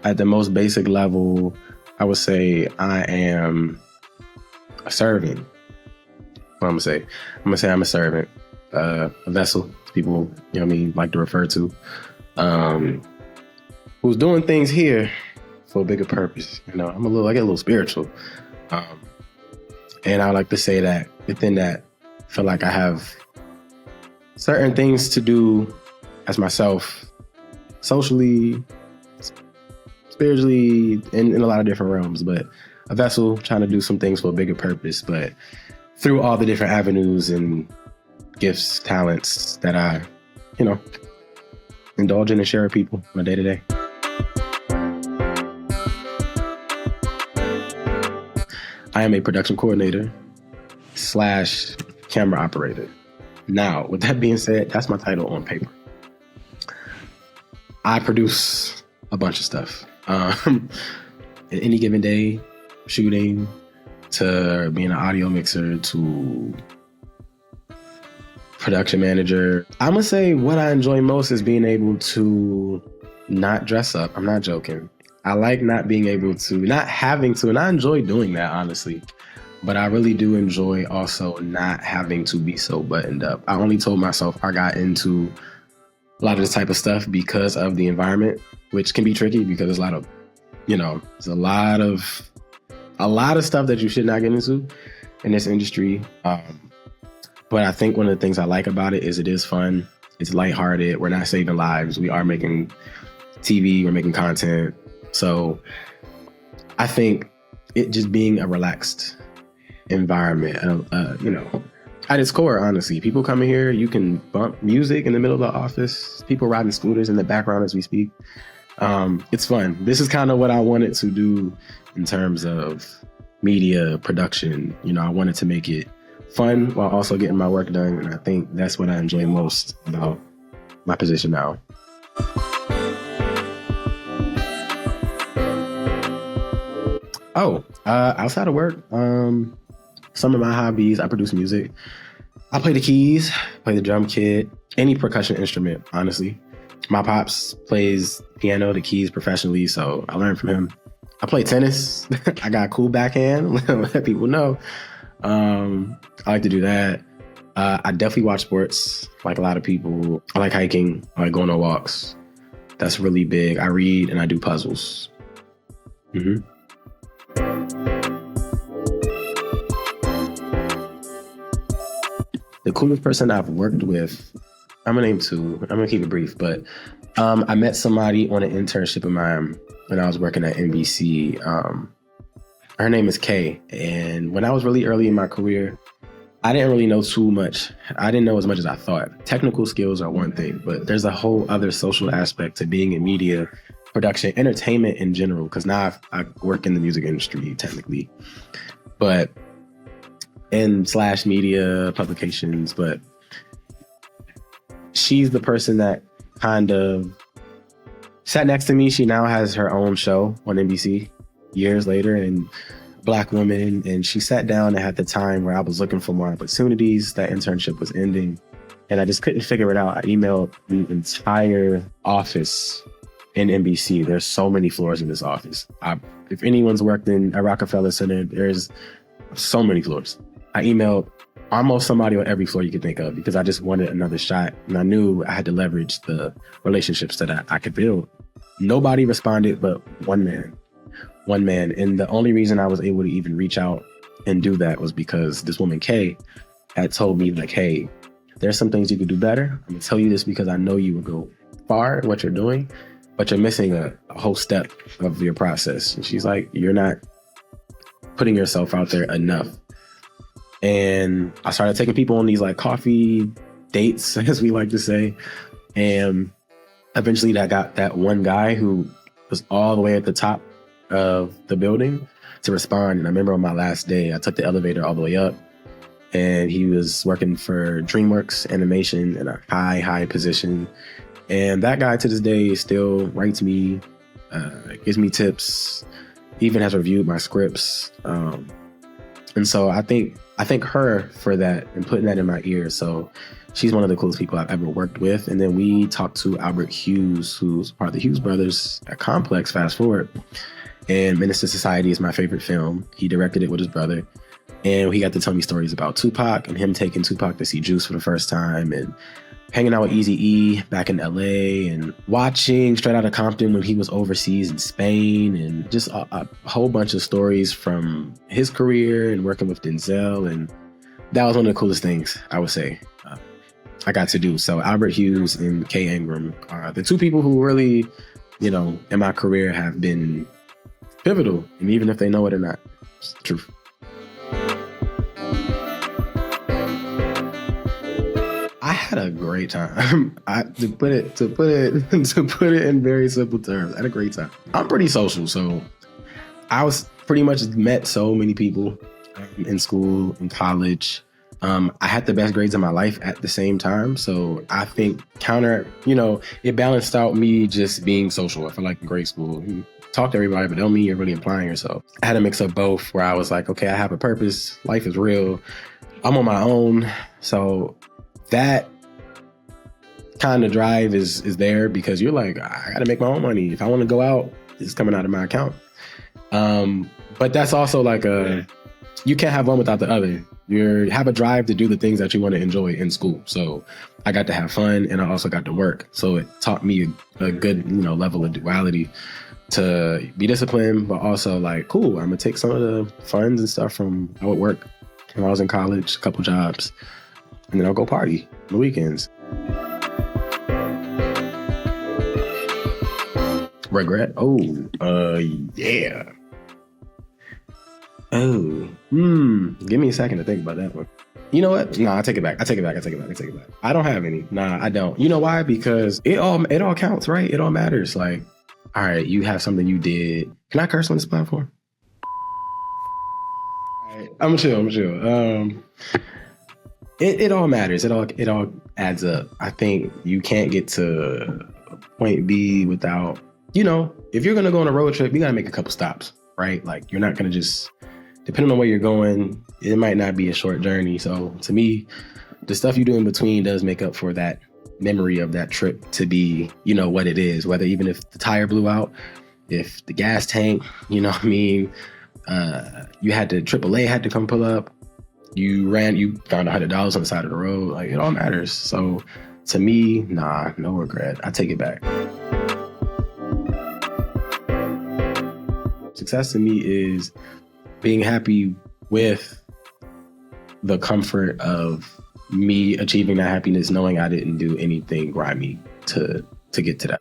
At the most basic level, I would say I am a servant. What I'm gonna say? I'm gonna say I'm a servant, a vessel. People, like to refer to, who's doing things here for a bigger purpose. I get a little spiritual, and I like to say that within that, I feel like I have certain things to do as myself, socially, spiritually, in a lot of different realms, but a vessel trying to do some things for a bigger purpose, but through all the different avenues and gifts, talents that I, indulge in and share with people on a day to day. I am a production coordinator / camera operator. Now, with that being said, that's my title on paper. I produce a bunch of stuff. Any given day, shooting, to being an audio mixer, to production manager. I'm gonna say what I enjoy most is being able to not dress up. I'm not joking. I like not being able to, not having to, and I enjoy doing that, honestly. But I really do enjoy also not having to be so buttoned up. I only told myself I got into a lot of this type of stuff because of the environment, which can be tricky because there's a lot of, there's a lot of stuff that you should not get into in this industry. But I think one of the things I like about it is it is fun. It's lighthearted. We're not saving lives. We are making TV. We're making content. So I think it just being a relaxed environment, at its core, honestly, people coming here, you can bump music in the middle of the office, people riding scooters in the background as we speak. It's fun. This is kind of what I wanted to do in terms of media production. I wanted to make it fun while also getting my work done. And I think that's what I enjoy most about my position now. Outside of work, some of my hobbies, I produce music. I play the keys, play the drum kit, any percussion instrument, honestly. My pops plays piano, the keys professionally, so I learned from him. I play tennis. I got a cool backhand, let people know. I like to do that. I definitely watch sports, like a lot of people. I like hiking, I like going on walks. That's really big. I read and I do puzzles. Mm-hmm. The coolest person I've worked with, I'm gonna name two. I'm gonna keep it brief, but I met somebody on an internship of mine when I was working at NBC. Her name is Kay, and when I was really early in my career, I didn't really know too much. I didn't know as much as I thought. Technical skills are one thing, but there's a whole other social aspect to being in media, production, entertainment in general, because now I work in the music industry technically, but in / media publications, but she's the person that kind of sat next to me. She now has her own show on NBC years later, and Black woman, and she sat down and had the time where I was looking for more opportunities. That internship was ending and I just couldn't figure it out. I emailed the entire office in NBC. There's so many floors in this office. If anyone's worked in a Rockefeller Center, there's so many floors. I emailed almost somebody on every floor you could think of because I just wanted another shot. And I knew I had to leverage the relationships that I could build. Nobody responded but one man. And the only reason I was able to even reach out and do that was because this woman, Kay, had told me, like, hey, there's some things you could do better. I'm going to tell you this because I know you will go far in what you're doing, but you're missing a whole step of your process. And she's like, you're not putting yourself out there enough. And I started taking people on these like coffee dates, as we like to say. And eventually that got that one guy who was all the way at the top of the building to respond. And I remember on my last day, I took the elevator all the way up and he was working for DreamWorks Animation in a high position. And that guy to this day still writes me, gives me tips, even has reviewed my scripts. And so I thank her for that and putting that in my ear. So she's one of the coolest people I've ever worked with. And then we talked to Albert Hughes, who's part of the Hughes brothers at Complex, fast forward. And Menace to Society is my favorite film. He directed it with his brother. And he got to tell me stories about Tupac and him taking Tupac to see Juice for the first time and hanging out with Eazy-E back in LA and watching Straight Outta Compton when he was overseas in Spain, and just a whole bunch of stories from his career and working with Denzel. And that was one of the coolest things, I would say, I got to do. So Albert Hughes and Kay Ingram are the two people who really, in my career have been pivotal. And even if they know it or not, it's the truth. I had a great time. To put it in very simple terms, I had a great time. I'm pretty social, so I was pretty much met so many people in school, in college. I had the best grades of my life at the same time, so I think it balanced out me just being social. I feel like in grade school, you talk to everybody, but don't mean you're really applying yourself. I had a mix of both, where I was like, okay, I have a purpose. Life is real. I'm on my own, so that kind of drive is there, because you're like, I got to make my own money. If I want to go out, it's coming out of my account. But that's also like you can't have one without the other. You have a drive to do the things that you want to enjoy in school. So I got to have fun, and I also got to work. So it taught me a good, level of duality to be disciplined, but also like, cool, I'm gonna take some of the funds and stuff from I would work when I was in college, a couple jobs, and then I'll go party on the weekends. Regret? Oh, yeah. Oh, give me a second to think about that one. You know what? Nah, I take it back. I don't have any. Nah, I don't. You know why? Because it all counts, right? It all matters. Like, all right, you have something you did. Can I curse on this platform? All right, I'm chill. It all matters. It all adds up. I think you can't get to point B without, if you're gonna go on a road trip, you gotta make a couple stops, right? Like, you're not gonna just, depending on where you're going, it might not be a short journey. So to me, the stuff you do in between does make up for that memory of that trip to be, what it is. Whether even if the tire blew out, if the gas tank, you had to, AAA had to come pull up, you found $100 on the side of the road. Like, it all matters. So to me, nah, no regret. I take it back. Success to me is being happy with the comfort of me achieving that happiness, knowing I didn't do anything grimy to get to that.